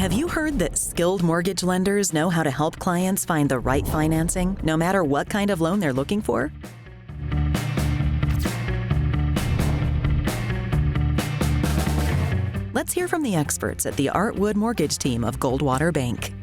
Have you heard that skilled mortgage lenders know how to help clients find the right financing, no matter what kind of loan they're looking for? Let's hear from the experts at the Artwood Mortgage team of Goldwater Bank.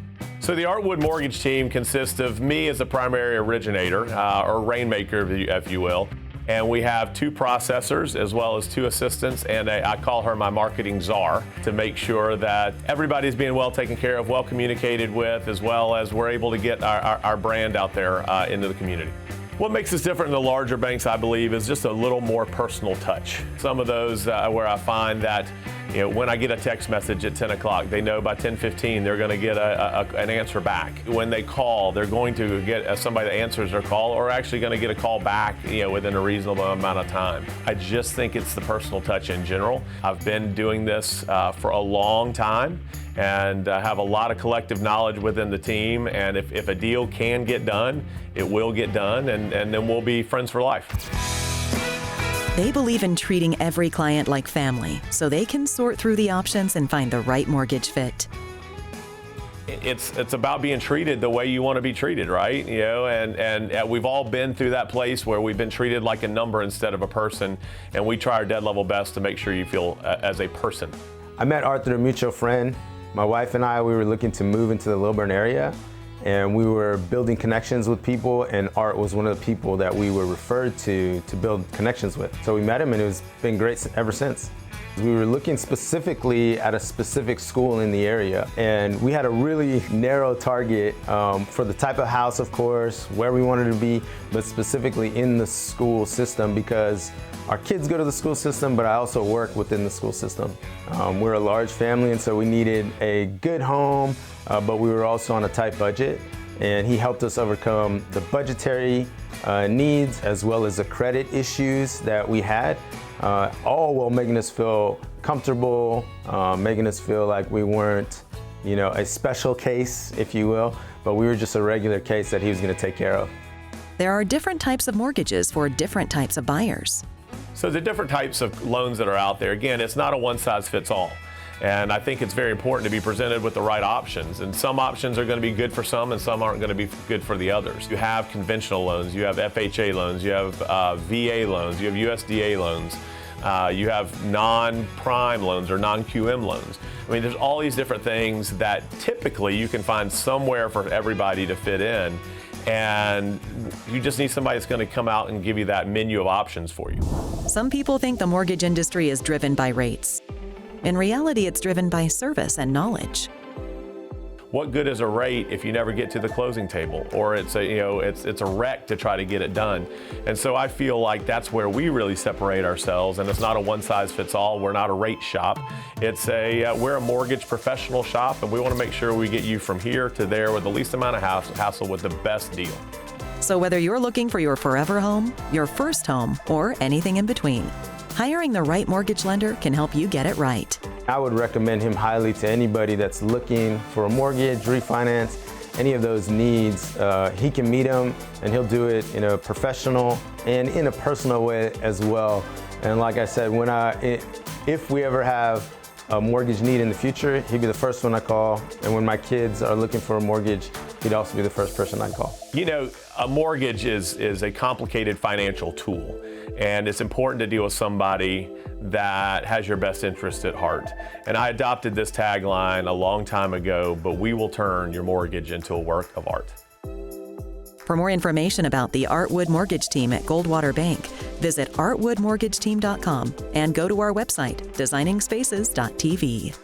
So the Artwood Mortgage team consists of me as a primary originator, or rainmaker, if you will. And we have 2 processors as well as 2 assistants, and I call her my marketing czar, to make sure that everybody's being well taken care of, well communicated with, as well as we're able to get our brand out there into the community. What makes us different than the larger banks, I believe, is just a little more personal touch. Some of those where I find that, when I get a text message at 10 o'clock, they know by 10:15 they're going to get an answer back. When they call, they're going to get somebody that answers their call, or actually going to get a call back, within a reasonable amount of time. I just think it's the personal touch in general. I've been doing this for a long time, and have a lot of collective knowledge within the team. And if a deal can get done, it will get done, and then we'll be friends for life. They believe in treating every client like family, so they can sort through the options and find the right mortgage fit. It's about being treated the way you want to be treated, right? And we've all been through that place where we've been treated like a number instead of a person, and we try our dead level best to make sure you feel as a person. I met Art through a mutual friend. My wife and I, we were looking to move into the Lilburn area, and we were building connections with people, and Art was one of the people that we were referred to build connections with. So we met him, and it's been great ever since. We were looking specifically at a specific school in the area, and we had a really narrow target for the type of house, of course, where we wanted to be, but specifically in the school system, because our kids go to the school system, but I also work within the school system. We're a large family, and so we needed a good home, but we were also on a tight budget, and he helped us overcome the budgetary needs as well as the credit issues that we had, all while making us feel comfortable, making us feel like we weren't, a special case, if you will, but we were just a regular case that he was going to take care of. There are different types of mortgages for different types of buyers. So the different types of loans that are out there, again, it's not a one-size-fits-all. And I think it's very important to be presented with the right options. And some options are going to be good for some, and some aren't going to be good for the others. You have conventional loans, you have FHA loans, you have VA loans, you have USDA loans, you have non-prime loans or non-QM loans. I mean, there's all these different things that typically you can find somewhere for everybody to fit in. And you just need somebody that's going to come out and give you that menu of options for you. Some people think the mortgage industry is driven by rates. In reality, it's driven by service and knowledge. What good is a rate if you never get to the closing table, or it's a wreck to try to get it done? And so I feel like that's where we really separate ourselves, and it's not a one-size-fits-all. We're not a rate shop. We're a mortgage professional shop, and we want to make sure we get you from here to there with the least amount of hassle with the best deal. So whether you're looking for your forever home, your first home, or anything in between, hiring the right mortgage lender can help you get it right. I would recommend him highly to anybody that's looking for a mortgage, refinance, any of those needs. He can meet them, and he'll do it in a professional and in a personal way as well. And like I said, if we ever have a mortgage need in the future, he'd be the first one I call. And when my kids are looking for a mortgage, he'd also be the first person I'd call. A mortgage is a complicated financial tool, and it's important to deal with somebody that has your best interest at heart. And I adopted this tagline a long time ago, but we will turn your mortgage into a work of art. For more information about the Artwood Mortgage team at Goldwater Bank, visit artwoodmortgageteam.com and go to our website, designingspaces.tv.